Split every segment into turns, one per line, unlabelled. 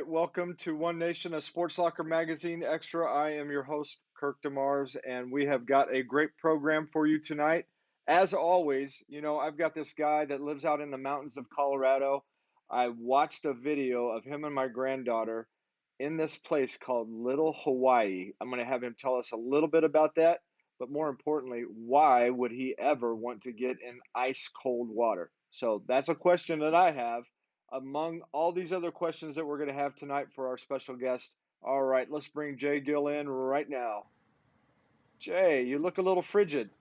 welcome to One Nation, a Sports Locker Magazine Extra. I am your host, Kirk DeMars, and we have got a great program for you tonight. As always, I've got this guy that lives out in the mountains of Colorado. I watched a video of him and my granddaughter in this place called Little Hawaii. I'm going to have him tell us a little bit about that, but more importantly, why would he ever want to get in ice cold water? So that's a question that I have among all these other questions that we're going to have tonight for our special guest. All right, let's bring Jay Gill in right now. Jay, you look a little frigid.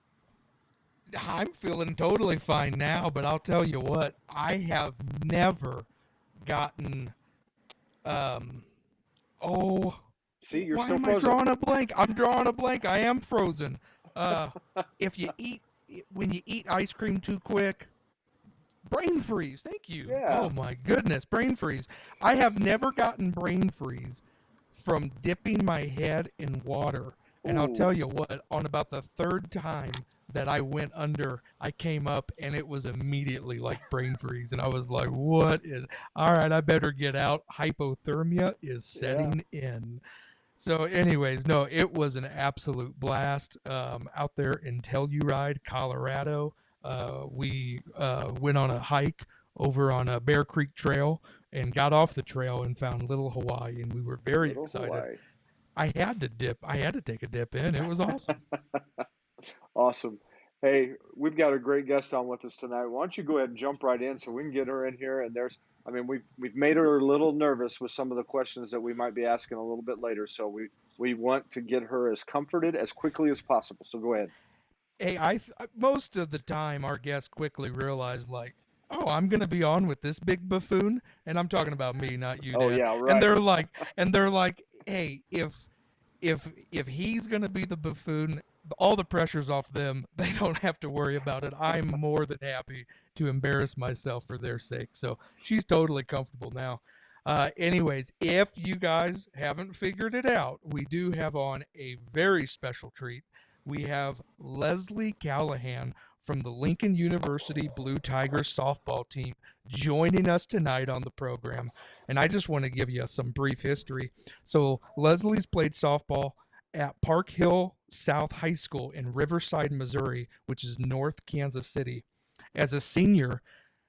I'm feeling totally fine now, but I'll tell you what, I have never gotten, oh,
See, you're
why
still
am I
frozen.
drawing a blank? I'm drawing a blank. I am frozen. If when you eat ice cream too quick, brain freeze. Thank you.
Yeah.
Oh my goodness, brain freeze. I have never gotten brain freeze from dipping my head in water. And I'll
Ooh.
tell you what, on about the third time that I went under, I came up and it was immediately like brain freeze. And I was like, what is, all right, I better get out. Hypothermia is setting in. So anyways, no, it was an absolute blast out there in Telluride, Colorado. We went on a hike over on a Bear Creek Trail and got off the trail and found Little Hawaii, and we were very
Little
excited.
Hawaii.
I had to dip. I had to take a dip in. It was awesome.
Awesome. Hey, we've got a great guest on with us tonight. Why don't you go ahead and jump right in so we can get her in here? And we've made her a little nervous with some of the questions that we might be asking a little bit later. So we want to get her as comforted as quickly as possible. So go ahead.
Hey, most of the time our guests quickly realize like, oh, I'm gonna be on with this big buffoon, and I'm talking about me, not you, Dad.
Oh yeah, right.
And they're like, hey, if he's gonna be the buffoon, all the pressure's off them. They don't have to worry about it. I'm more than happy to embarrass myself for their sake. So she's totally comfortable now. Anyways, if you guys haven't figured it out, we do have on a very special treat. We have Leslie Callahan from the Lincoln University Blue Tiger softball team joining us tonight on the program. And I just want to give you some brief history. So Leslie's played softball at Park Hill South High School in Riverside, Missouri, which is North Kansas City. As a senior,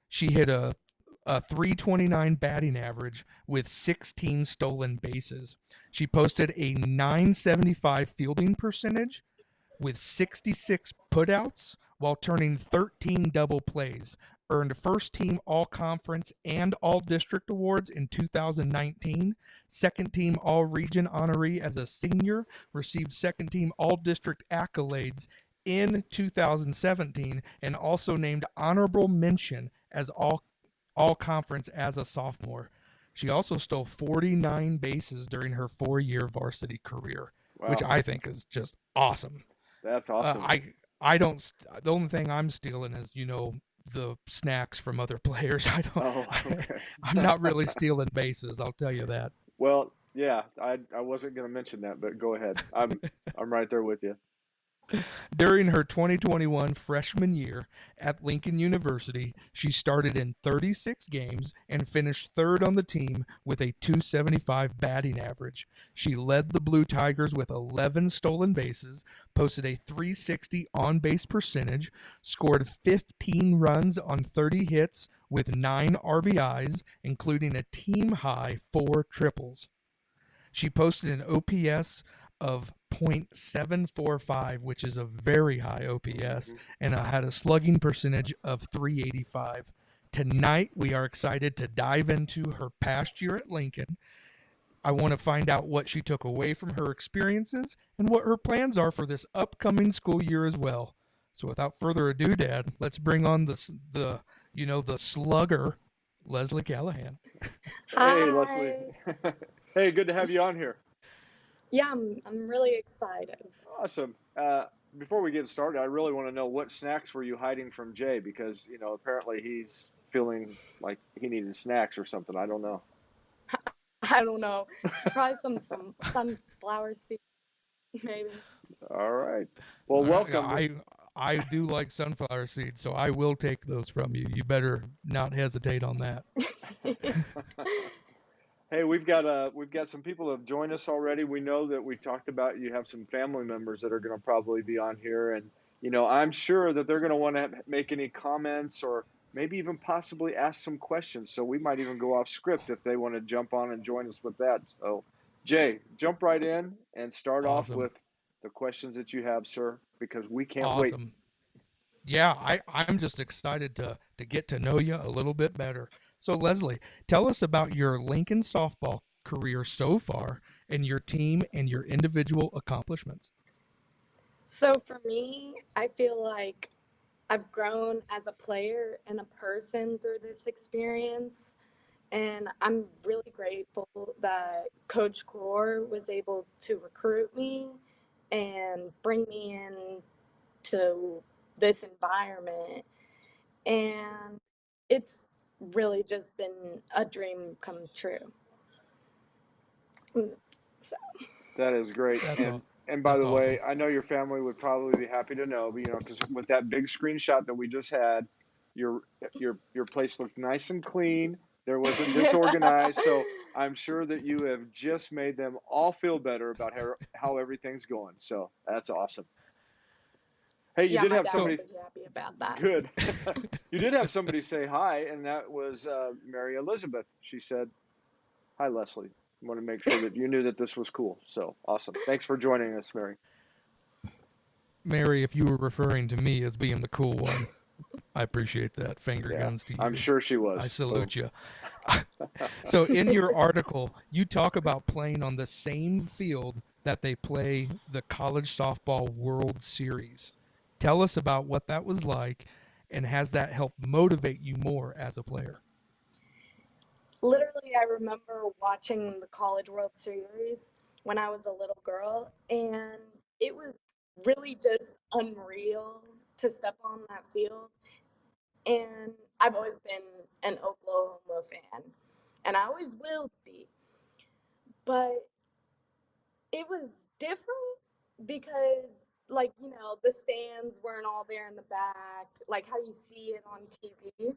she hit a 329 batting average with 16 stolen bases. She posted a 975 fielding percentage with 66 putouts while turning 13 double plays. Earned first team all conference and all district awards in 2019. Second team all region honoree as a senior. Received second team all district accolades in 2017 and also named honorable mention as all conference as a sophomore. She also stole 49 bases during her 4-year varsity career,
Wow.
which I think is just awesome.
That's awesome.
I don't. The only thing I'm stealing is the snacks from other players. I don't.
Oh, okay.
I'm not really stealing bases. I'll tell you that.
Well, yeah, I wasn't going to mention that, but go ahead. I'm right there with you.
During her 2021 freshman year at Lincoln University, she started in 36 games and finished third on the team with a 275 batting average. She led the Blue Tigers with 11 stolen bases, posted a 360 on-base percentage, scored 15 runs on 30 hits with 9 RBIs, including a team-high 4 triples. She posted an OPS of .745, which is a very high OPS, and had a slugging percentage of 385. Tonight, we are excited to dive into her past year at Lincoln. I want to find out what she took away from her experiences and what her plans are for this upcoming school year as well. So without further ado, Dad, let's bring on the slugger, Leslie Callahan.
Hi.
Hey, Leslie. Hey, good to have you on here.
Yeah, I'm really excited.
Awesome. Before we get started, I really want to know what snacks were you hiding from Jay, because apparently he's feeling like he needed snacks or something. I don't know.
I don't know. Probably some sunflower seeds, maybe.
All right. Well, welcome.
I do like sunflower seeds, so I will take those from you. You better not hesitate on that.
Hey, we've got some people who have joined us already. We know that we talked about you have some family members that are going to probably be on here, and I'm sure that they're going to want to make any comments or maybe even possibly ask some questions. So we might even go off script if they want to jump on and join us with that. So, Jay, jump right in and start off
Awesome.
with the questions that you have, sir, because we can't wait.
Awesome. Yeah, I'm just excited to get to know you a little bit better. So Leslie, tell us about your Lincoln softball career so far and your team and your individual accomplishments.
So for me, I feel like I've grown as a player and a person through this experience. And I'm really grateful that Coach Core was able to recruit me and bring me in to this environment. And it's really just been a dream come true. Mm, So,
That is great.
That's
And
all.
and by
That's
the way,
awesome.
I know your family would probably be happy to know, but because with that big screenshot that we just had, your your place looked nice and clean. There wasn't disorganized, so I'm sure that you have just made them all feel better about how everything's going. So that's awesome. Hey, you
yeah,
did
my
have
dad will
So
somebody
be happy about that.
good. You did have somebody say hi, and that was Mary Elizabeth. She said, "Hi, Leslie. I want to make sure that you knew that this was cool." So awesome. Thanks for joining us, Mary.
Mary, if you were referring to me as being the cool one, I appreciate that. Finger
Yeah,
guns to
I'm
you.
sure she
I
was. Boom.
salute you. So in your article, you talk about playing on the same field that they play the college softball World Series. Tell us about what that was like and has that helped motivate you more as a player?
Literally, I remember watching the College World Series when I was a little girl, and it was really just unreal to step on that field. And I've always been an Oklahoma fan, and I always will be. But it was different because, like, the stands weren't all there in the back, like how you see it on TV,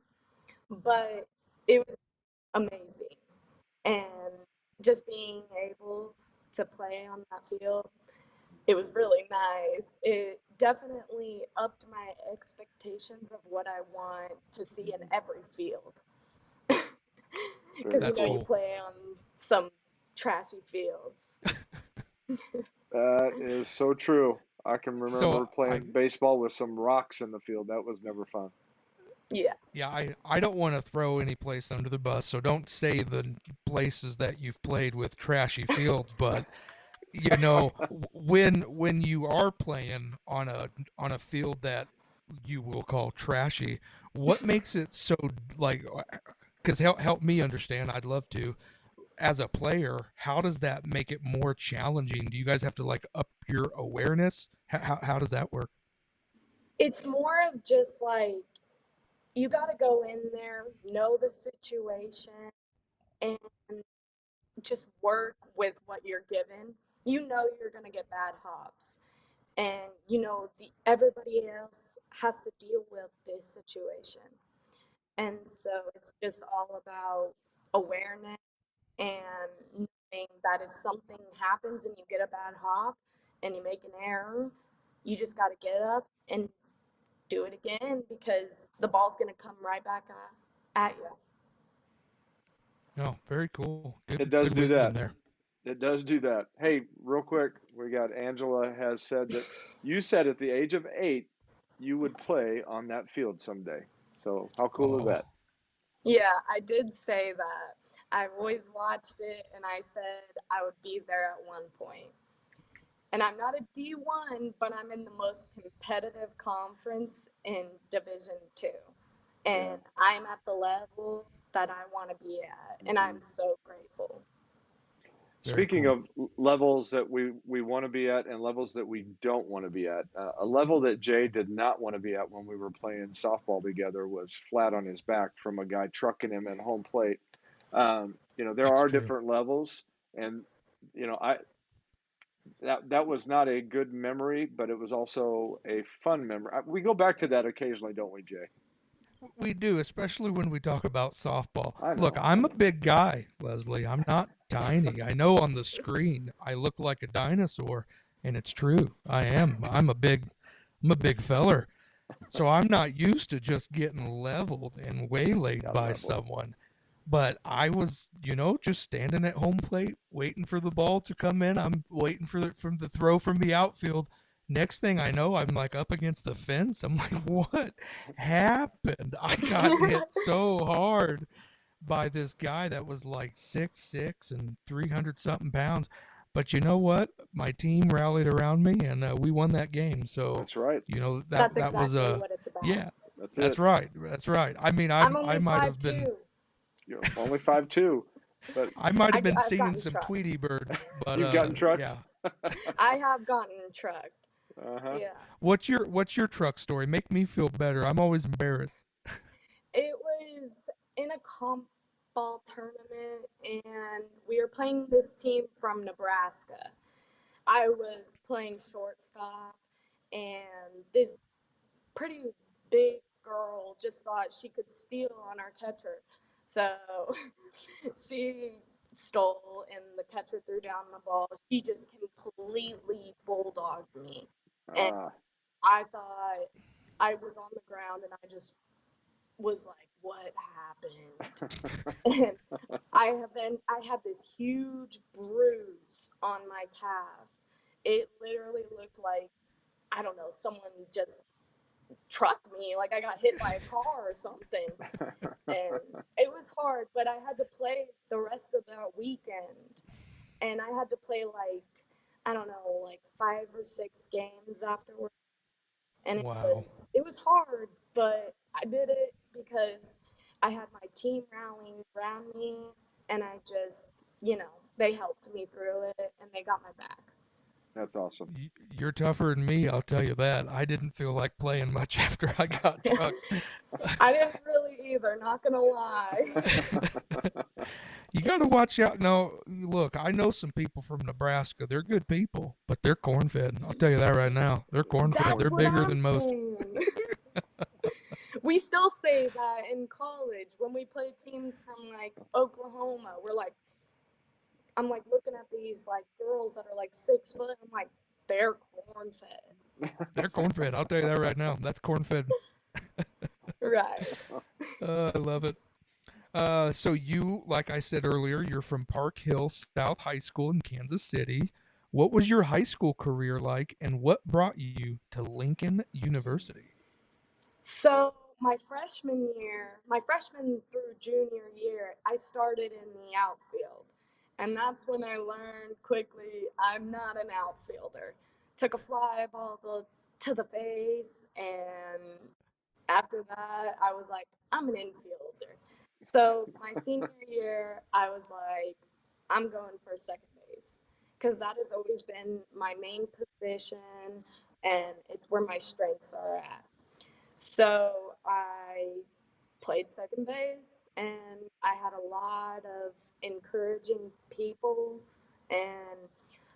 but it was amazing. And just being able to play on that field, it was really nice. It definitely upped my expectations of what I want to see in every field. Because
Very
That's
you
cool.
cool.
play on some trashy fields.
That is so true. I can remember
So
playing baseball with some rocks in the field. That was never fun.
Yeah.
yeah, I don't want to throw any place under the bus, so don't say the places that you've played with trashy fields, but when you are playing on a field that you will call trashy, what makes it so like because help me understand, I'd love to, as a player, how does that make it more challenging? Do you guys have to like up your awareness? How does that work?
It's more of just like you got to go in there, know the situation, and just work with what you're given. You know you're going to get bad hops. And everybody else has to deal with this situation. And so it's just all about awareness and knowing that if something happens and you get a bad hop and you make an error, you just got to get up and do it again because the ball's going to come right back at you.
No, very cool.
It
Good
does do
wisdom
that.
there.
It does do that. Hey, real quick, we got Angela has said that you said at the age of 8 you would play on that field someday. So how cool is
Oh,
that?
Yeah, I did say that. I've always watched it and I said I would be there at one point. And I'm not a D1, but I'm in the most competitive conference in Division 2.
Yeah.
And I'm at the level that I want to be at. And
Hmm.
I'm so grateful.
very
Speaking
cool.
of levels that we want to be at and levels that we don't want to be at, a level that Jay did not want to be at when we were playing softball together was flat on his back from a guy trucking him at home plate. There
That's
are
true.
different levels, and I that was not a good memory, but it was also a fun memory. We go back to that occasionally, don't we, Jay?
We do, especially when we talk about softball.
I
Look,
know, I
I'm a
know.
big guy, Leslie. I'm not tiny. I know on the screen I look like a dinosaur, and it's true. I am. I'm a big feller. So I'm not used to just getting leveled and waylaid
Got
by
leveled.
someone. But I was, just standing at home plate, waiting for the ball to come in. I'm waiting for from the throw from the outfield. Next thing I know, I'm like up against the fence. I'm like, what happened? I got hit so hard by this guy that was like 6'6" and 300 something pounds. But you know what? My team rallied around me and we won that game. So,
That's right.
That's
that was
exactly what it's about.
yeah,
That's
that's
it.
right. That's right. I mean,
I'm
I
only
might
five
have been
two.
You're only 5'2", but
I've
seeing
gotten
some
trucked.
Tweety birds, but
you've gotten trucked.
yeah.
I have gotten trucked.
Uh-huh.
Yeah.
What's your truck story? Make me feel better. I'm always embarrassed.
It was in a comp ball tournament, and we were playing this team from Nebraska. I was playing shortstop, and this pretty big girl just thought she could steal on our catcher. So she stole, and the catcher threw down the ball. She just completely bulldogged me. And
Ah.
I thought I was on the ground, and I just was like, what happened? And I had this huge bruise on my calf. It literally looked like, I don't know, someone just trucked me, like I got hit by a car or something. And it was hard, but I had to play the rest of that weekend. And I had to play like, I don't know, like 5 or 6 games afterwards. And
Wow.
it was hard, but I did it because I had my team rallying around me, and I just, they helped me through it, and they got my back.
That's awesome.
You're tougher than me, I'll tell you that. I didn't feel like playing much after I got trucked.
I didn't really either, not gonna lie.
You got to watch out. No, look, I know some people from Nebraska. They're good people, but they're corn fed. I'll tell you that right now. They're corn fed.
That's
They're
what
bigger
I'm
than most.
saying. We still say that in college when we play teams from like Oklahoma. I'm like looking at these like girls that are like 6 foot. I'm like, they're corn fed.
They're corn fed. I'll tell you that right now. That's corn fed.
Right.
I love it. So you, like I said earlier, you're from Park Hill South High School in Kansas City. What was your high school career like, and what brought you to Lincoln University?
So my freshman through junior year, I started in the outfield. And that's when I learned quickly I'm not an outfielder. Took a fly ball to the face, and after that, I was like, I'm an infielder. So my senior year, I was like, I'm going for second base because that has always been my main position, and it's where my strengths are at. So I played second base, and I had a lot of encouraging people. And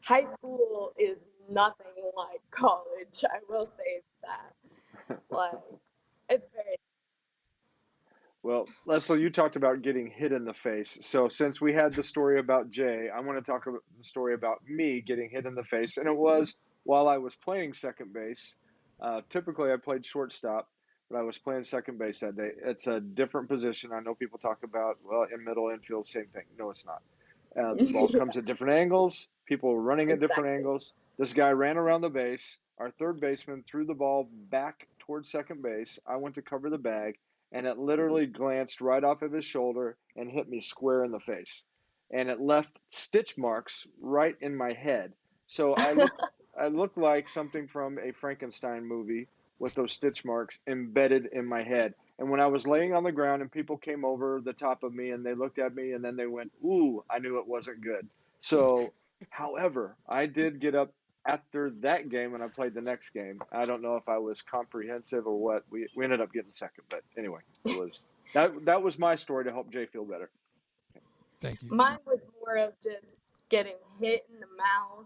high school is nothing like college. I will say that. Like, it's very.
Well, Leslie, you talked about getting hit in the face. So since we had the story about Jay, I want to talk about the story about me getting hit in the face. And it was while I was playing second base. Typically, I played shortstop, but I was playing second base that day. It's a different position. I know people talk about, well, in middle infield, same thing. No, it's not. The ball
Yeah,
comes at different angles, people are running at different
exactly.
angles. This guy ran around the base. Our third baseman threw the ball back towards second base. I went to cover the bag, and it literally glanced right off of his shoulder and hit me square in the face. And it left stitch marks right in my head. So I looked like something from a Frankenstein movie with those stitch marks embedded in my head. And when I was laying on the ground and people came over the top of me and they looked at me and then they went, "Ooh," I knew it wasn't good. So, however, I did get up after that game and I played the next game. I don't know if I was comprehensive or what. We ended up getting second, but anyway, it was that was my story to help Jay feel better.
Thank you.
Mine was more of just getting hit in the mouth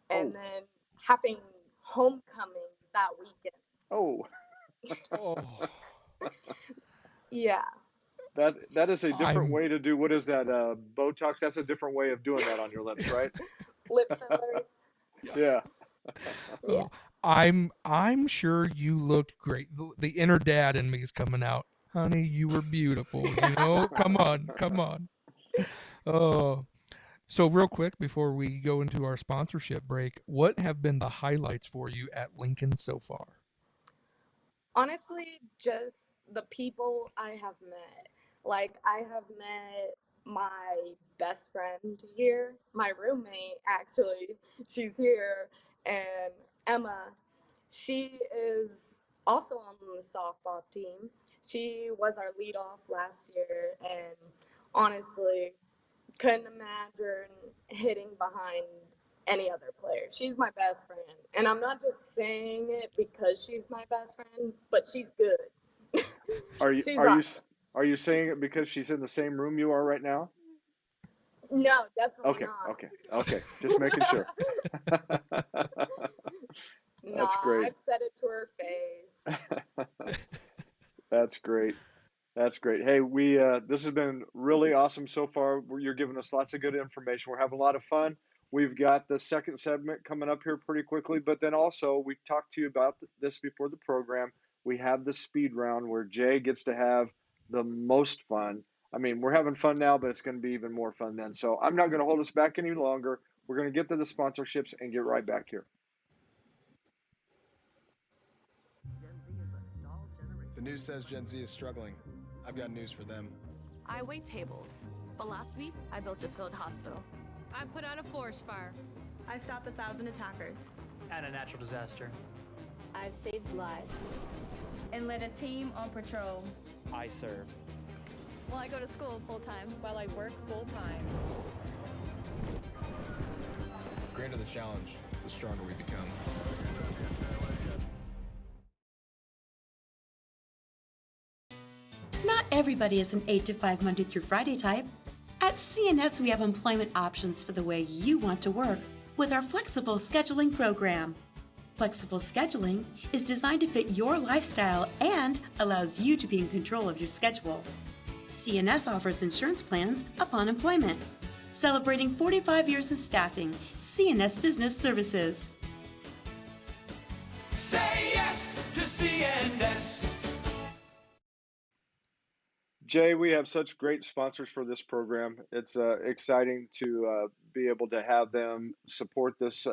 and
Oh,
then having homecoming that weekend.
oh,
Oh,
Yeah.
That is a different
I'm
way to do, what is that, Botox? That's a different way of doing that on your lips, right?
Lip fillers.
Yeah.
Yeah.
oh, I'm sure you looked great. The inner dad in me is coming out. Honey, you were beautiful. Come on, come on. Oh, so real quick before we go into our sponsorship break, what have been the highlights for you at Lincoln so far?
Honestly, just the people I have met. Like, I have met my best friend here, my roommate, actually. She's here. And Emma, she is also on the softball team. She was our leadoff last year, and honestly, couldn't imagine hitting behind any other player. She's my best friend. And I'm not just saying it because she's my best friend, but she's good.
Are you
She's
are you
awesome.
s- are you saying it because she's in the same room you are right now?
No, definitely
Okay,
not.
okay, okay. Just making sure. That's
Nah,
great.
I've said it to her face.
That's great. That's great. Hey, we this has been really awesome so far. You're giving us lots of good information. We're having a lot of fun. We've got the second segment coming up here pretty quickly, but then also we talked to you about this before the program. We have the speed round where Jay gets to have the most fun. I mean, we're having fun now, but it's going to be even more fun then. So I'm not going to hold us back any longer. We're going to get to the sponsorships and get right back here.
The news says Gen Z is struggling. I've got news for them.
I wait tables, but last week I built a field hospital.
I put out a forest fire.
I stopped 1,000 attackers.
And a natural disaster.
I've saved lives.
And led a team on patrol.
I serve.
Well, I go to school full time.
While I work full time.
The greater the challenge, the stronger we become.
Not everybody is an 8 to 5 Monday through Friday type. At CNS, we have employment options for the way you want to work with our flexible scheduling program. Flexible scheduling is designed to fit your lifestyle and allows you to be in control of your schedule. CNS offers insurance plans upon employment. Celebrating 45 years of staffing, CNS Business Services.
Say yes to CNS.
Jay, we have such great sponsors for this program. It's exciting to be able to have them support this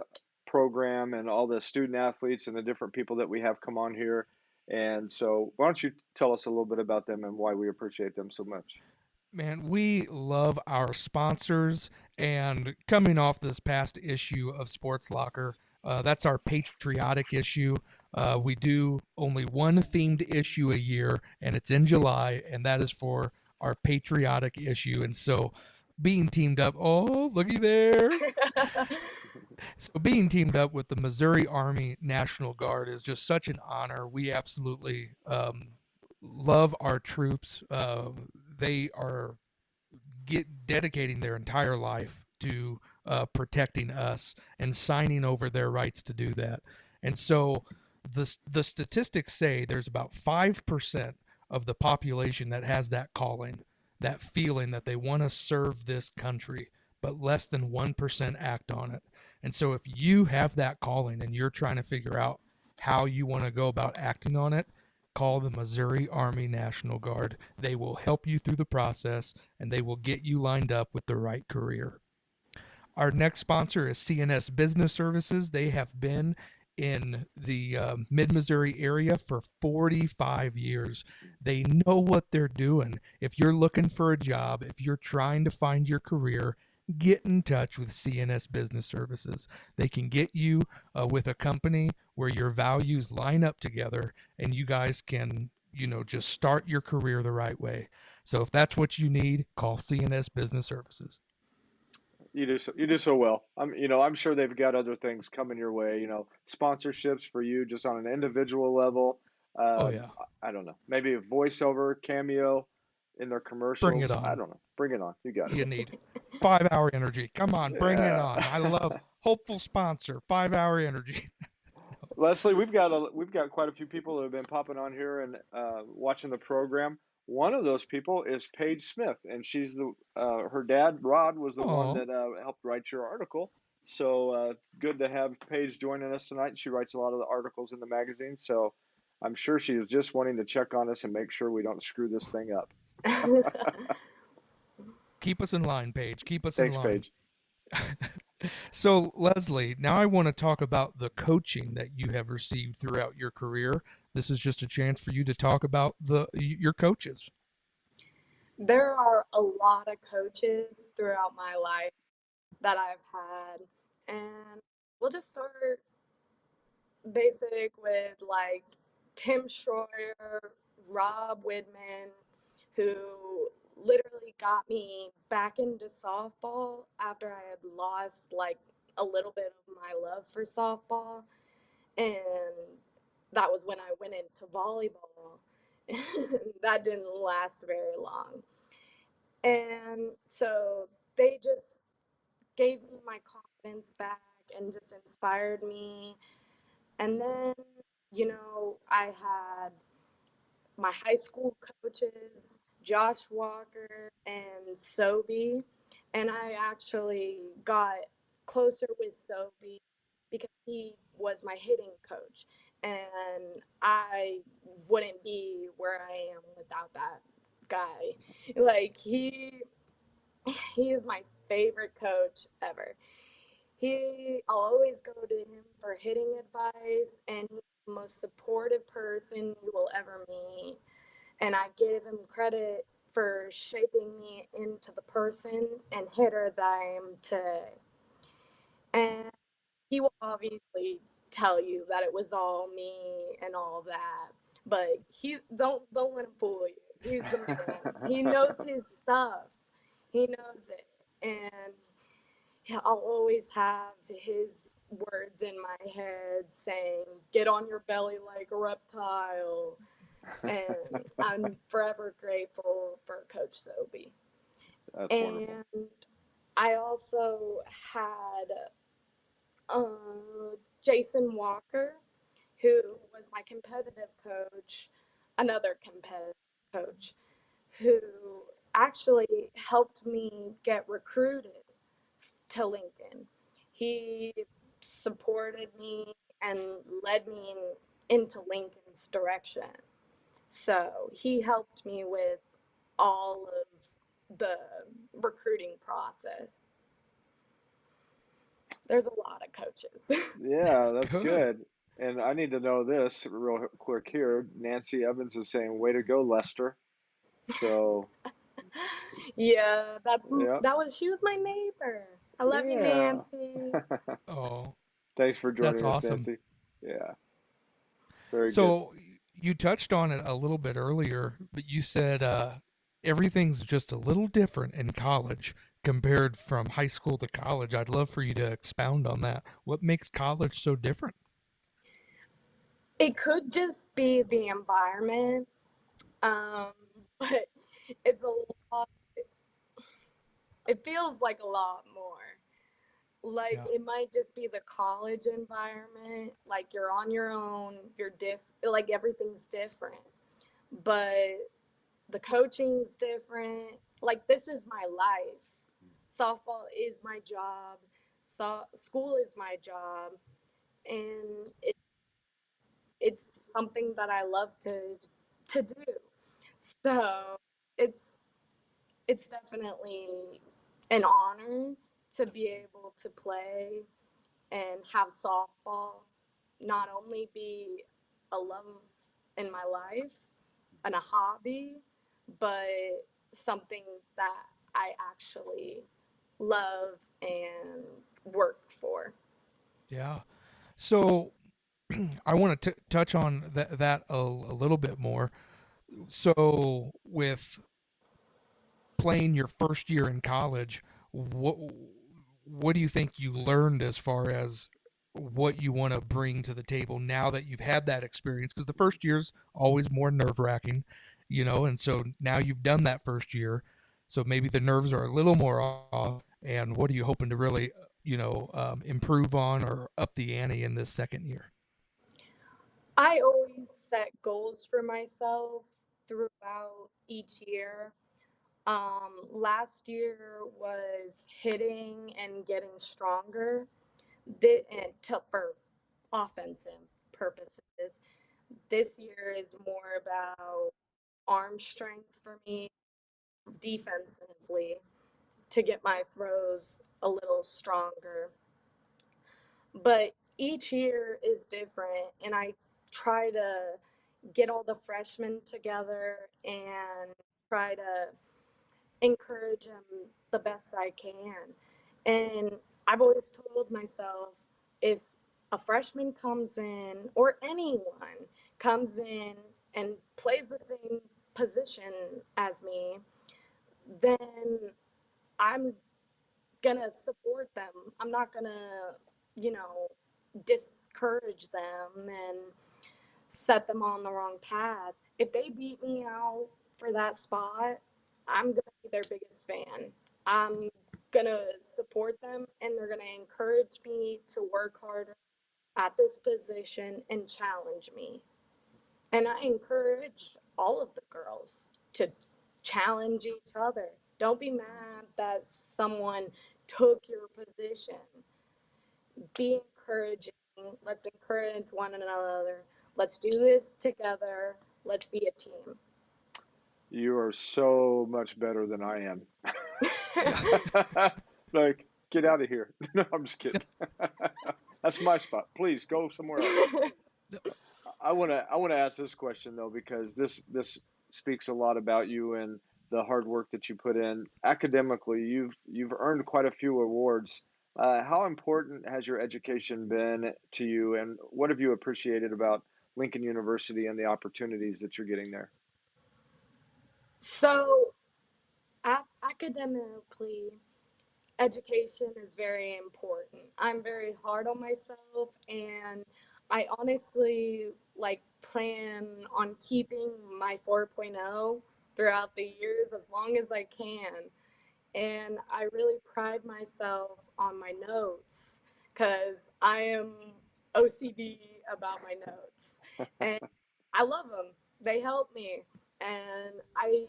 program and all the student athletes and the different people that we have come on here. And so, why don't you tell us a little bit about them and why we appreciate them so much?
Man, we love our sponsors. And coming off this past issue of Sports Locker, that's our patriotic issue. We do only one themed issue a year, and it's in July, and that is for our patriotic issue. And so, being teamed up, oh, looky there. So, being teamed up with the Missouri Army National Guard is just such an honor. We absolutely love our troops. They are dedicating their entire life to protecting us and signing over their rights to do that. And so the statistics say there's about 5% of the population that has that calling, that feeling that they want to serve this country, but less than 1% act on it. And so if you have that calling and you're trying to figure out how you want to go about acting on it, call the Missouri Army National Guard. They will help you through the process and they will get you lined up with the right career. Our next sponsor is CNS Business Services. They have been in the mid-Missouri area for 45 years. They know what they're doing. If you're looking for a job, if you're trying to find your career, get in touch with CNS Business Services. They can get you with a company where your values line up together and you guys can, just start your career the right way. So if that's what you need, call CNS Business Services.
You do so well. I'm sure they've got other things coming your way. Sponsorships for you just on an individual level.
Oh yeah.
I don't know. Maybe a voiceover cameo in their commercials.
Bring it on.
I don't know. Bring it on. You got it.
You need 5-hour energy. Come on, bring it on. I love hopeful sponsor. 5-hour energy.
Leslie, we've got quite a few people that have been popping on here and watching the program. one of those people is Paige Smith, and she's the her dad Rod was the one
Oh,
that helped write your article. So good to have Paige joining us tonight. She writes a lot of the articles in the magazine, so I'm sure she was just wanting to check on us and make sure we don't screw this thing up.
keep us in line, Paige. Keep us in
Thanks,
line.
Paige.
So, Leslie, now I want to talk about the coaching that you have received throughout your career. This is just a chance for you to talk about your coaches.
There are a lot of coaches throughout my life that I've had, and we'll just start basic with like Tim Schroyer, Rob Widman, who literally got me back into softball after I had lost like a little bit of my love for softball. And that was when I went into volleyball. That didn't last very long. And so they just gave me my confidence back and just inspired me. And then, I had my high school coaches, Josh Walker and Sobe. And I actually got closer with Sobe because he was my hitting coach. And I wouldn't be where I am without that guy. Like he is my favorite coach ever. I'll always go to him for hitting advice, and he's the most supportive person you will ever meet. And I give him credit for shaping me into the person and hitter that I am today. And he will obviously tell you that it was all me and all that, but he don't let him fool you. He's the man. He knows his stuff. He knows it, and I'll always have his words in my head saying, "Get on your belly like a reptile." And I'm forever grateful for Coach Sobe.
That's wonderful.
And I also had Jason Walker, who was my competitive coach, another competitive coach, who actually helped me get recruited to Lincoln. He supported me and led me into Lincoln's direction. So he helped me with all of the recruiting process. There's a lot of coaches.
Yeah, that's
Good.
good. And I need to know this real quick here. Nancy Evans is saying, "Way to go, Lester." So,
Yeah,
yeah,
she was my neighbor. I love you,
yeah.
Nancy.
Oh,
Thanks for
that's
joining us,
awesome.
Nancy. Yeah, very good.
So you touched on it a little bit earlier, but you said everything's just a little different in college compared from high school to college. I'd love for you to expound on that. What makes college so different?
It could just be the environment, um, but it's a lot. It feels like a lot more. Like
Yeah.
it might just be the college environment. Like you're on your own. Like everything's different, but the coaching's different. Like this is my life. Softball is my job. School is my job, and it's something that I love to do. So it's it's definitely an honor to be able to play and have softball not only be a love in my life and a hobby, but something that I actually love and work for.
Yeah. So I want to touch on that a little bit more. So with playing your first year in college, what do you think you learned as far as what you want to bring to the table now that you've had that experience? Because the first year's always more nerve wracking, and so now you've done that first year, so maybe the nerves are a little more off. And what are you hoping to really, improve on or up the ante in this second year?
I always set goals for myself throughout each year. Last year was hitting and getting stronger for offensive purposes. This year is more about arm strength for me defensively to get my throws a little stronger. But each year is different, and I try to get all the freshmen together and try to encourage them the best I can. And I've always told myself if a freshman comes in, or anyone comes in and plays the same position as me, then I'm gonna support them. I'm not gonna, discourage them and set them on the wrong path. If they beat me out for that spot, I'm gonna be their biggest fan. I'm gonna support them, and they're gonna encourage me to work harder at this position and challenge me. And I encourage all of the girls to challenge each other. Don't be mad that someone took your position. Be encouraging. Let's encourage one another. Let's do this together. Let's be a team.
You are so much better than I am. Like, get out of here. No, I'm just kidding. That's my spot. Please go somewhere else. I want to ask this question though, because this speaks a lot about you and the hard work that you put in academically. You've earned quite a few awards. How important has your education been to you, and what have you appreciated about Lincoln University and the opportunities that you're getting there?
So, academically, education is very important. I'm very hard on myself, and I honestly plan on keeping my 4.0 throughout the years as long as I can. And I really pride myself on my notes because I am OCD about my notes. And I love them. They help me. And I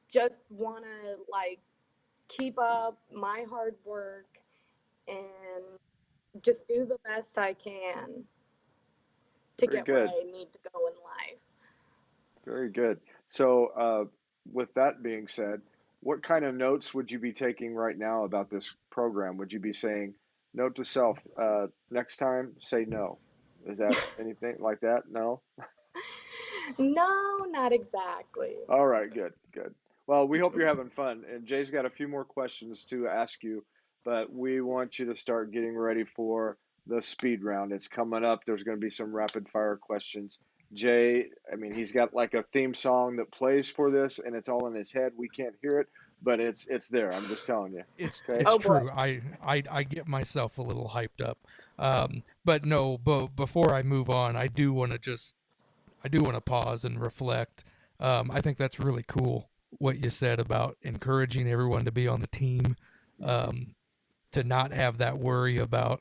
just want to keep up my hard work and just do the best I can to
Very
get where
good.
I need to go in life.
Very good. So, with that being said, what kind of notes would you be taking right now about this program? Would you be saying, note to self, next time, say no? Is that anything like that? No?
No, not exactly.
All right, good, good. Well, we hope you're having fun. And Jay's got a few more questions to ask you, but we want you to start getting ready for the speed round. It's coming up. There's going to be some rapid fire questions. Jay, I mean, he's got like a theme song that plays for this, and it's all in his head. We can't hear it, but it's there. I'm just telling you.
It's
Okay.
it's
Oh boy.
true. I get myself a little hyped up. But no, before I move on, I do want to pause and reflect. I think that's really cool what you said about encouraging everyone to be on the team, to not have that worry about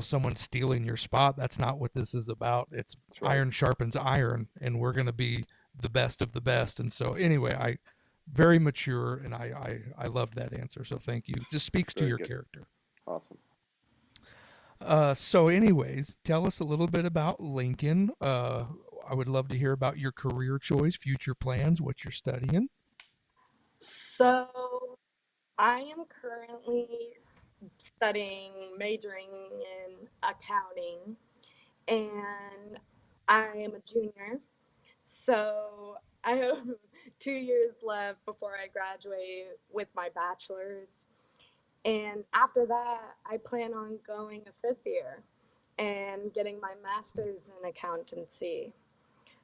someone stealing your spot. That's not what this is about. It's
That's right.
iron sharpens iron, and we're going to be the best of the best. And so anyway, I very mature, and I loved that answer. So thank you. Just speaks to
Very
your
good.
character.
Awesome.
So anyways, tell us a little bit about Lincoln. I would love to hear about your career choice, future plans, what you're studying.
So I am currently majoring in accounting, and I am a junior. So I have 2 years left before I graduate with my bachelor's. And after that, I plan on going a fifth year and getting my master's in accountancy.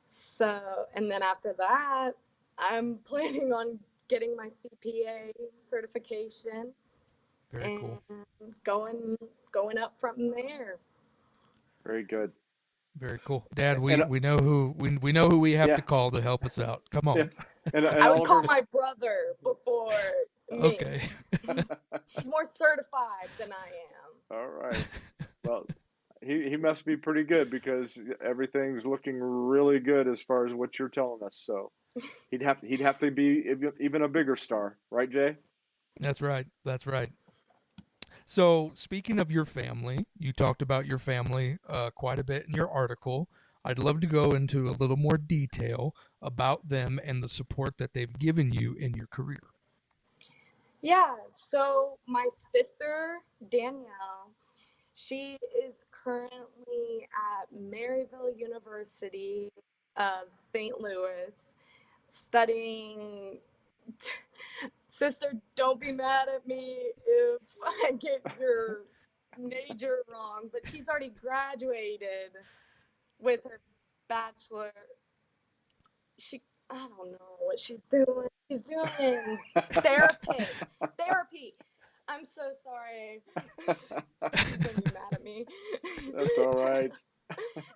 So, and then after that, I'm planning on getting my CPA certification
Very
and
cool.
going up from there.
Very good.
Very cool. Dad,
And
we know who we know who we have
yeah,
to call to help us out. Come
yeah.
on.
And
I would call
Oliver.
my brother before me.
Okay.
He's more certified than I am.
All right. Well, he must be pretty good because everything's looking really good as far as what you're telling us. So he'd have to be even a bigger star, right, Jay?
That's right. That's right. So, speaking of your family, you talked about your family quite a bit in your article. I'd love to go into a little more detail about them and the support that they've given you in your career.
Yeah, so my sister, Danielle, she is currently at Maryville University of St. Louis studying. Sister, don't be mad at me if I get your major wrong, but she's already graduated with her bachelor. She, I don't know what she's doing. She's doing therapy. I'm so sorry. She's gonna be mad at me.
That's all right.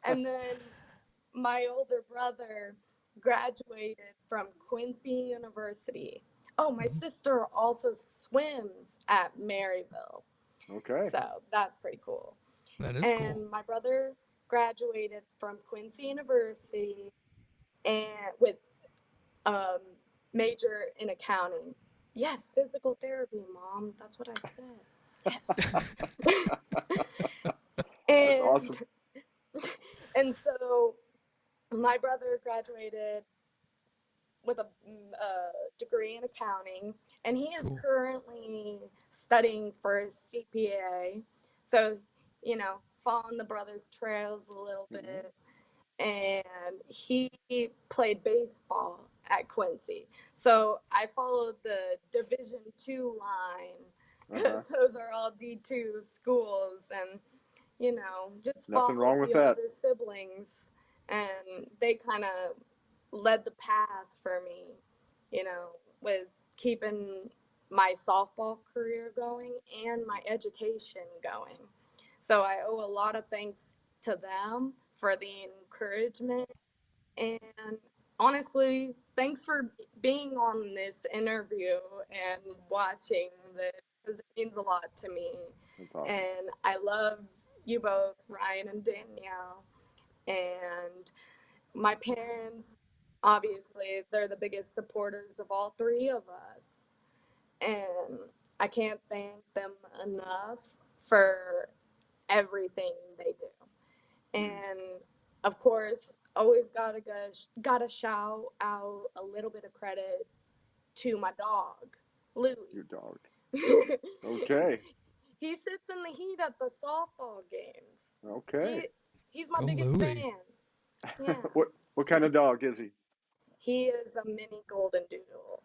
And then my older brother graduated from Quincy University. Oh, my sister also swims at Maryville.
Okay.
So that's pretty cool.
That is
And
cool.
my brother graduated from Quincy University and with major in accounting. Yes, physical therapy, Mom. That's what I said. Yes.
That's
and
awesome.
and so my brother graduated with a degree in accounting, and he is
Cool.
currently studying for his CPA. So, following the brother's trails a little bit. And he played baseball at Quincy. So I followed the Division II line because those are all D2 schools, and just
Nothing
followed
wrong with
the
that.
older siblings, and they kind of led the path for me, with keeping my softball career going and my education going. So I owe a lot of thanks to them for the encouragement. And honestly, thanks for being on this interview and watching this, because it means a lot to me.
That's awesome.
And I love you both, Ryan and Danielle. And my parents, obviously, they're the biggest supporters of all three of us. And I can't thank them enough for everything they do. And of course, always gotta shout out a little bit of credit to my dog, Louie.
Your dog. Okay.
He sits in the heat at the softball games.
Okay.
He's my
Go
biggest
Louie.
fan. Yeah.
What kind of dog is he?
He is a mini golden doodle.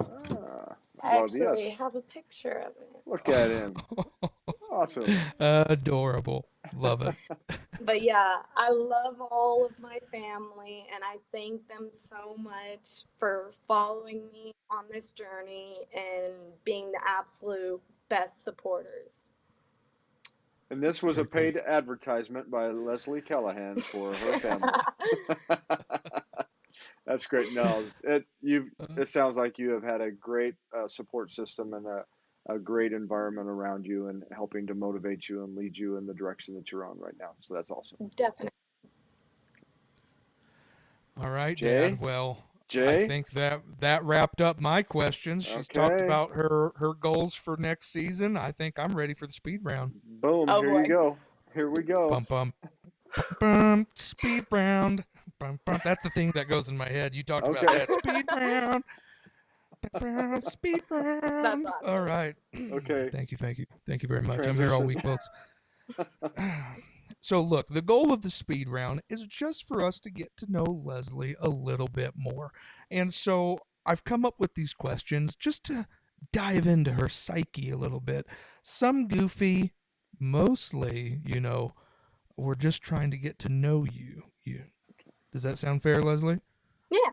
Ah,
I
well,
actually
yes.
have a picture of it.
Look at him. Awesome.
Adorable. Love it.
But yeah, I love all of my family, and I thank them so much for following me on this journey and being the absolute best supporters.
And this was
Very
a paid advertisement by Leslie Callahan for her family. That's great. No, it sounds like you have had a great support system and a great environment around you and helping to motivate you and lead you in the direction that you're on right now. So that's awesome.
Definitely.
All right,
Jay?
Dad. Well, I
Jay?
think that wrapped up my questions. She's talked
Okay.
about her goals for next season. I think I'm ready for the speed round.
Boom.
Oh,
Here
boy.
you go. Here we go.
Bum bum bum speed round. Bum, bum. That's the thing that goes in my head. You talked about
Okay.
that speed round. Speed round.
That's awesome.
All right.
Okay.
Thank you very much. I'm here all week, folks. So look, the goal of the speed round is just for us to get to know Leslie a little bit more. And so I've come up with these questions just to dive into her psyche a little bit. Some goofy, mostly, we're just trying to get to know you. Does that sound fair, Leslie?
Yeah.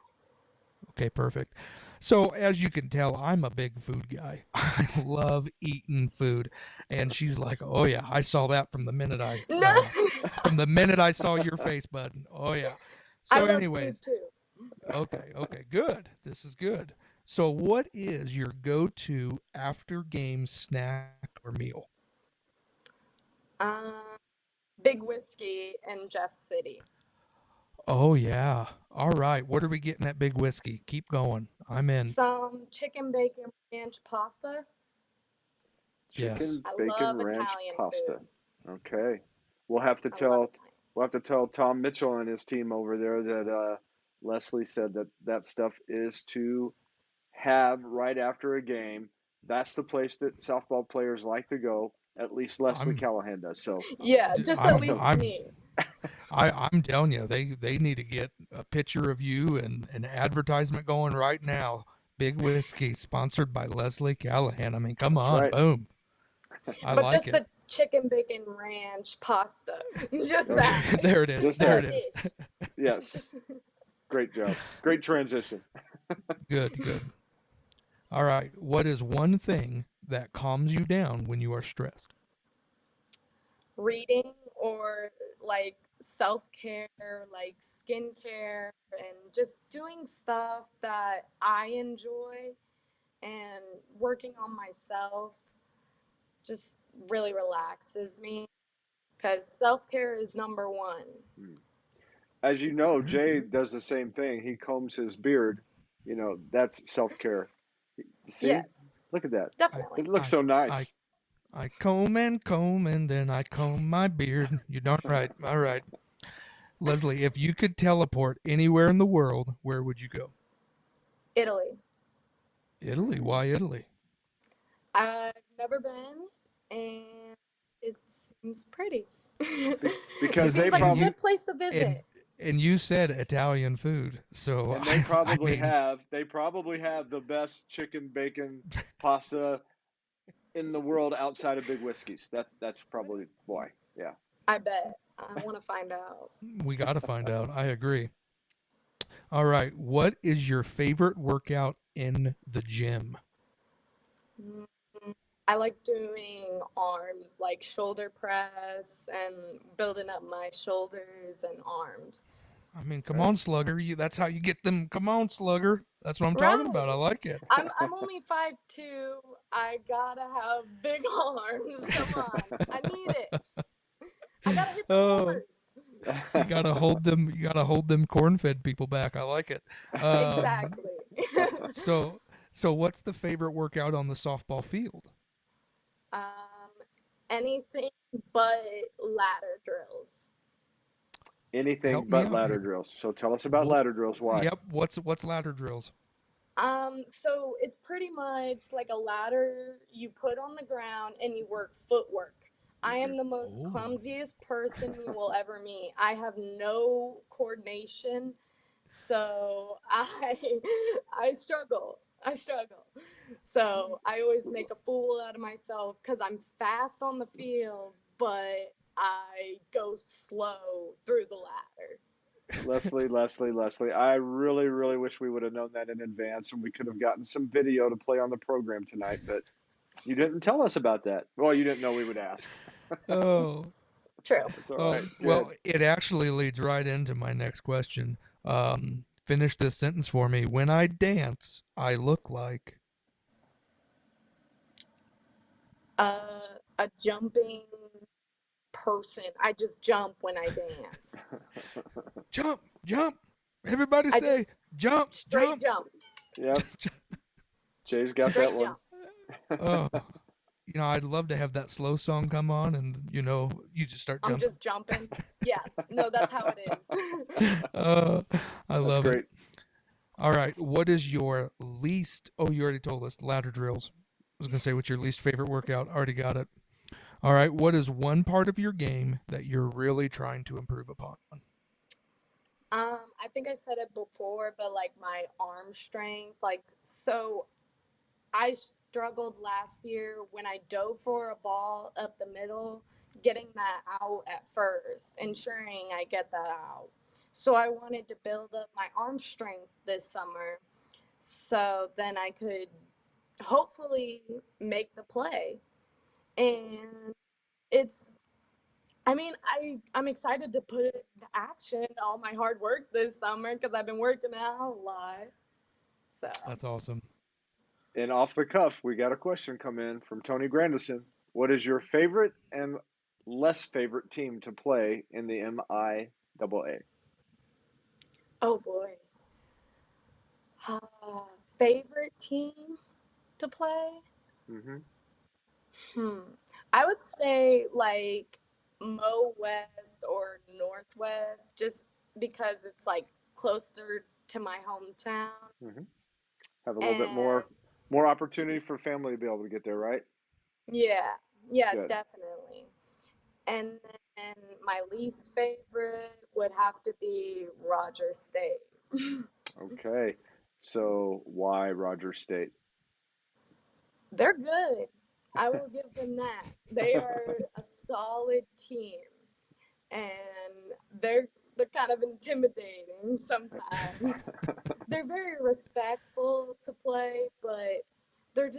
Okay, perfect. So as you can tell, I'm a big food guy. I love eating food, and she's like, "Oh yeah, I saw that from the minute I saw your face button. Oh yeah."
I
So,
love
anyways,
food too.
okay, good. This is good. So, what is your go-to after game snack or meal?
Big Whiskey in Jeff City.
Oh yeah. All right. What are we getting at Big Whiskey? Keep going. I'm in.
Some chicken bacon ranch pasta.
Yes.
Chicken
I
bacon
love
ranch
Italian
pasta.
food.
Okay. We'll have to
I love
tell Tom Mitchell and his team over there that Leslie said that stuff is to have right after a game. That's the place that softball players like to go. At least Leslie
I'm
Callahan does. So
Yeah, just at
I'm
least
I'm
me.
I'm telling you, they need to get a picture of you and an advertisement going right now. Big Whiskey, sponsored by Leslie Callahan. I mean, come
that's
on,
right.
boom. I
But
like
just
it.
the chicken bacon ranch pasta. Just
Okay.
that.
There it is.
Just
There
that.
it is.
Dish.
Yes. Great job. Great transition.
Good, good. All right. What is one thing that calms you down when you are stressed?
Reading or like self-care, like skincare, and just doing stuff that I enjoy and working on myself just really relaxes me because self-care is number one.
As you know,
Mhm.
Jay does the same thing. He combs his beard. That's self-care. See?
Yes,
Look at that.
I,
definitely.
It looks
I,
so
I,
nice.
I comb and then I comb my beard. You're darn right. All right. Leslie, if you could teleport anywhere in the world, where would you go?
Italy.
Italy. Why Italy?
I've never been, and it seems pretty.
Because
It
they
seems like a
And you
good place to
and
visit.
and you said Italian food, so
and they
I
probably
mean,
have the best chicken bacon pasta in the world outside of Big Whiskey's. That's probably why. Yeah.
I bet. I want to find out.
we got to find out. I agree. All right, what is your favorite workout in the gym?
Mm, I like doing arms, like shoulder press and building up my shoulders and arms.
I mean, come
Okay.
on, Slugger. That's how you get them. Come on, Slugger. That's what I'm talking about. I
Right.
like it.
I'm only 5'2". I gotta have big arms. Come on. I need it. I gotta hit the
Oh,
whores.
you gotta hold them. You gotta hold them corn-fed people back. I like it. Um,
Exactly.
so, so what's the favorite workout on the softball field?
um, anything but ladder drills.
Anything
Help me
but
out
ladder
here.
drills. So tell us about ladder drills. Why?
Yep. What's ladder drills?
So it's pretty much like a ladder you put on the ground and you work footwork. I am the most
Oh.
clumsiest person you will ever meet. I have no coordination, so I struggle. I struggle. So I always make a fool out of myself because I'm fast on the field, but I go slow through the ladder.
Leslie. I really, really wish we would have known that in advance and we could have gotten some video to play on the program tonight, but you didn't tell us about that. Well, you didn't know we would ask.
Oh.
True.
It's all
Oh.
right. Good.
Well, it actually leads right into my next question. Finish this sentence for me. When I dance, I look like.
A jumping person. I just jump when I dance.
Jump, jump. Everybody
I
say
just
jump,
straight
jump.
jump.
Yep. Jay's got that
Straight
one.
jump.
Oh, I'd love to have that slow song come on and, you just start
I'm
jumping.
just jumping. Yeah. No, that's how it is.
uh, I
That's
love it.
great.
All right. What is your least? Oh, you already told us ladder drills. I was going to say, what's your least favorite workout? Already got it. All right. What is one part of your game that you're really trying to improve upon?
I think I said it before, but like my arm strength, like so I struggled last year when I dove for a ball up the middle, getting that out at first, ensuring I get that out. So I wanted to build up my arm strength this summer so then I could hopefully make the play. And it's I'm excited to put it into action all my hard work this summer because I've been working out a lot. So
That's awesome.
And off the cuff, we got a question come in from Tony Grandison. What is your favorite and less favorite team to play in the MIAA?
Oh boy. Favorite team to play?
Mm-hmm.
I would say like Mo West or Northwest, just because it's like closer to my hometown.
Mm-hmm. Have a little bit
And
more opportunity for family to be able to get there, right?
yeah, yeah,
Good.
definitely. And then my least favorite would have to be Rogers State.
Okay. So why Rogers State?
They're good. I will give them that. They are a solid team, and they're kind of intimidating sometimes. They're very respectful to play, but they're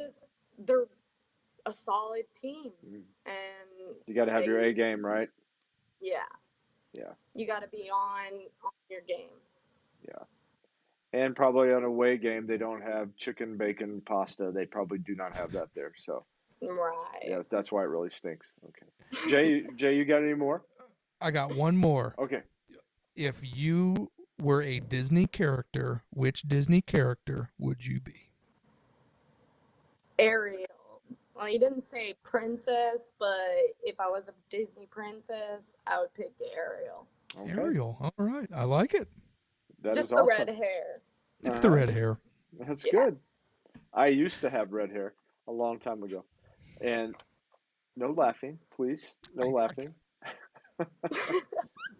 a solid team, and
You got to have your A game, right?
yeah,
Yeah.
you got to be on your game.
Yeah. And probably on a away game, they don't have chicken, bacon, pasta. They probably do not have that there. So,
Right.
yeah, that's why it really stinks. Okay. Jay, you got any more?
I got one more.
Okay.
If you were a Disney character, which Disney character would you be?
Ariel. Well, you didn't say princess, but if I was a Disney princess, I would pick Ariel.
Okay.
Ariel. All right. I like it.
That
Just
is
the
awesome.
red hair.
It's the red hair.
That's
Yeah.
good. I used to have red hair a long time ago. And no laughing, please. No laughing. It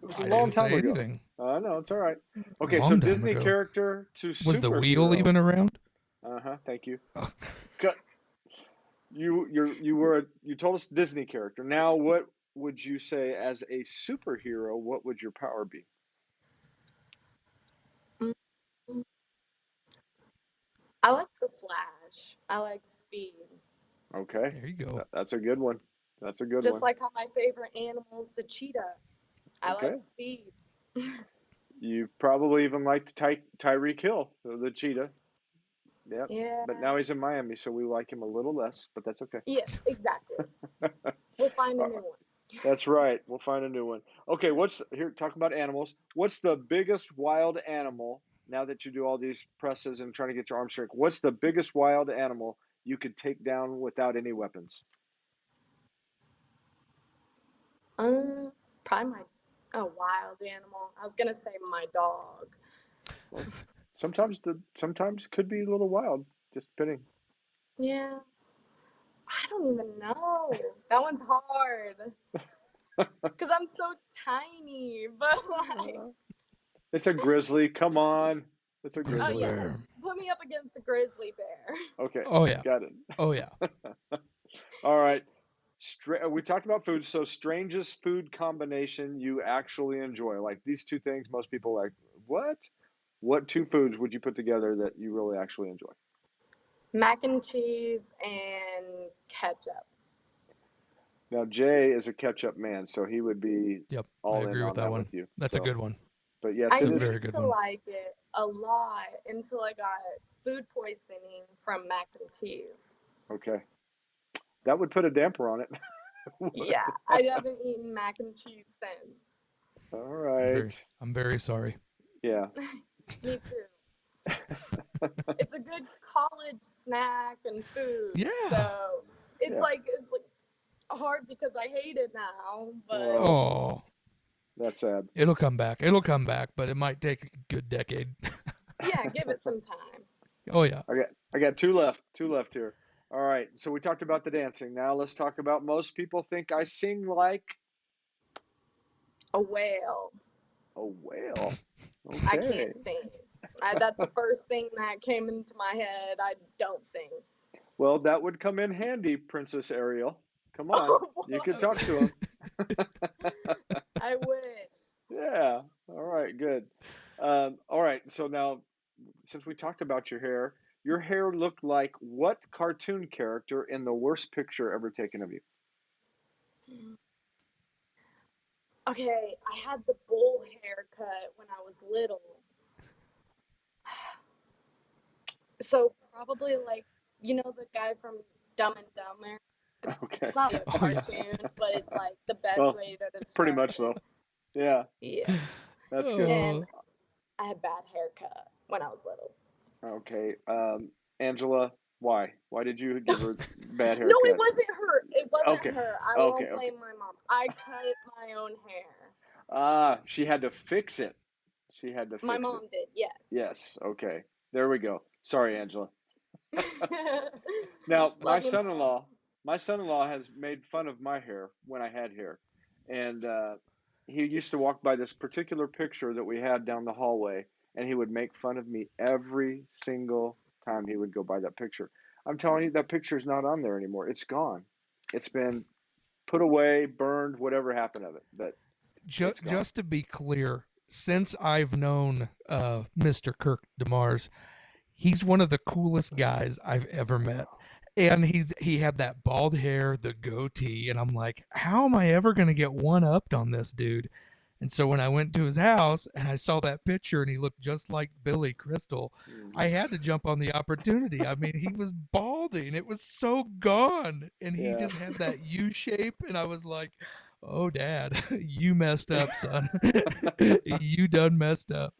was a
I
long
didn't
time
say
ago.
anything.
No, it's all right. Okay, so
Long time
Disney
ago.
character to superhero.
Was the wheel even around?
Thank you.
Oh.
Cut. You told us Disney character. Now, what would you say as a superhero? What would your power be?
I like the Flash. I like speed.
Okay,
There you go.
that's a good one. That's a good
Just
one.
like how my favorite animal is the cheetah. I like
Okay.
speed.
You probably even liked Tyreek Hill, the cheetah. Yep.
Yeah.
But now he's in Miami, so we like him a little less, but that's okay.
Yes, exactly. We'll find a new one.
That's right. We'll find a new one. Okay, talk about animals. What's the biggest wild animal, now that you do all these presses and trying to get your arm strength, what's the biggest wild animal you could take down without any weapons?
Probably a wild animal. I was gonna say my dog.
Well, sometimes could be a little wild, just depending.
Yeah. I don't even know. That one's hard. Because I'm so tiny, but like.
It's a grizzly. Come on. It's a
Grizzly
grizzly.
bear.
Put me up against a grizzly bear.
Okay.
Oh yeah.
Got it.
Oh yeah.
All right. We talked about food. So, strangest food combination you actually enjoy. Like these two things, most people like, what? What two foods would you put together that you really actually enjoy?
Mac and cheese and ketchup.
Now, Jay is a ketchup man, so he would be
Yep.
all
I
in
agree
on
with that
that
one.
with you.
That's a good one.
But yes,
I
it
a
is.
very good
used to
one.
like it a lot until I got food poisoning from mac and cheese.
Okay. That would put a damper on it.
Yeah, I haven't eaten mac and cheese since.
All right.
I'm very sorry.
Yeah.
Me too. It's a good college snack and food.
Yeah.
So it's
Yeah.
like hard because I hate it now, but
Oh.
That's sad.
It'll come back. It'll come back, but it might take a good decade.
yeah, give it some time.
Oh yeah.
I got two left here. All right. So we talked about the dancing. Now let's talk about most people think I sing like
A whale.
a whale. Okay.
I can't sing. That's the first thing that came into my head. I don't sing.
Well, that would come in handy, Princess Ariel. Come on. You could talk to him.
I wish.
Yeah. All right. Good. All right. So now, since we talked about your hair looked like what cartoon character in the worst picture ever taken of you?
Okay, I had the bowl haircut when I was little. So probably like, the guy from Dumb and Dumber.
Okay.
It's not a
Oh, yeah.
cartoon, but it's like the best
Well,
way to
pretty
describe
much though.
it.
Yeah,
Yeah.
that's good.
And
Oh,
I had bad haircut when I was little.
Okay. Angela, why? Why did you give her bad
No, it
haircut?
wasn't her. It wasn't
Okay.
her. I
Okay.
won't
Okay.
blame my mom. I cut my own hair.
Ah, she had to fix it. She had to
My
fix it.
mom did, yes.
Yes. Okay. There we go. Sorry, Angela. Now,
Love you, mom.
my son-in-law has made fun of my hair when I had hair, and he used to walk by this particular picture that we had down the hallway, and he would make fun of me every single time he would go by that picture. I'm telling you, that picture is not on there anymore. It's gone. It's been put away, burned, whatever happened of it, but it's gone.
just to be clear, since I've known Mr. Kirk DeMars, he's one of the coolest guys I've ever met. And he had that bald hair, the goatee, and I'm like, how am I ever gonna get one upped on this dude? And so when I went to his house and I saw that picture and he looked just like Billy Crystal,
Mhm.
I had to jump on the opportunity. I mean, he was balding. It was so gone. And he
Yeah.
just had that U shape. And I was like, oh, Dad, you messed up, son. You done messed up.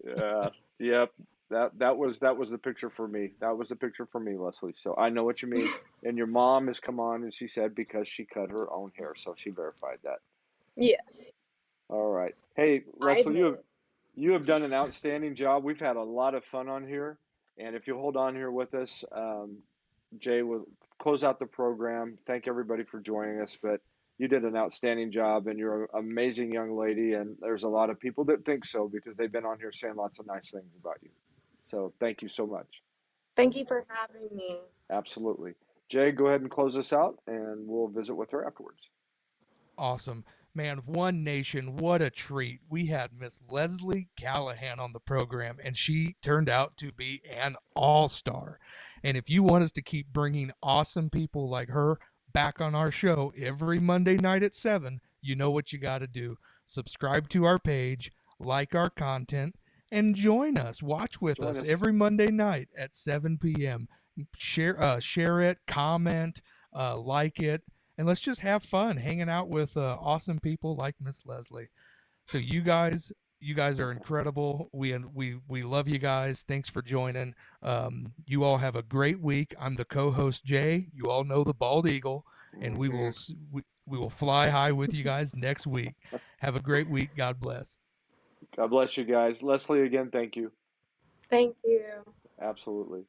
Yeah. Yep. That was the picture for me. That was the picture for me, Leslie. So I know what you mean. And your mom has come on and she said because she cut her own hair, so she verified that.
Yes,
All right. Hey,
I
Leslie,
admit it.
you have done an outstanding job. We've had a lot of fun on here, and if you hold on here with us, Jay will close out the program. Thank everybody for joining us, but you did an outstanding job, and you're an amazing young lady. And there's a lot of people that think so because they've been on here saying lots of nice things about you. So thank you so much.
Thank you for having me.
Absolutely. Jay, go ahead and close us out, and we'll visit with her afterwards.
Awesome. Man, One Nation, what a treat. We had Miss Leslie Callahan on the program, and she turned out to be an all star. And if you want us to keep bringing awesome people like her back on our show every Monday night at 7, you know what you got to do. Subscribe to our page, like our content, and join us. Watch with
Join
us
us.
every Monday night at 7 p.m. Share it, comment, like it, and let's just have fun hanging out with awesome people like Miss Leslie. So you guys are incredible. We love you guys. Thanks for joining. You all have a great week. I'm the co-host Jay. You all know the bald eagle, and
Mhm.
we will fly high with you guys next week. Have a great week. God bless.
God bless you guys. Leslie, again, thank you.
Thank you.
Absolutely.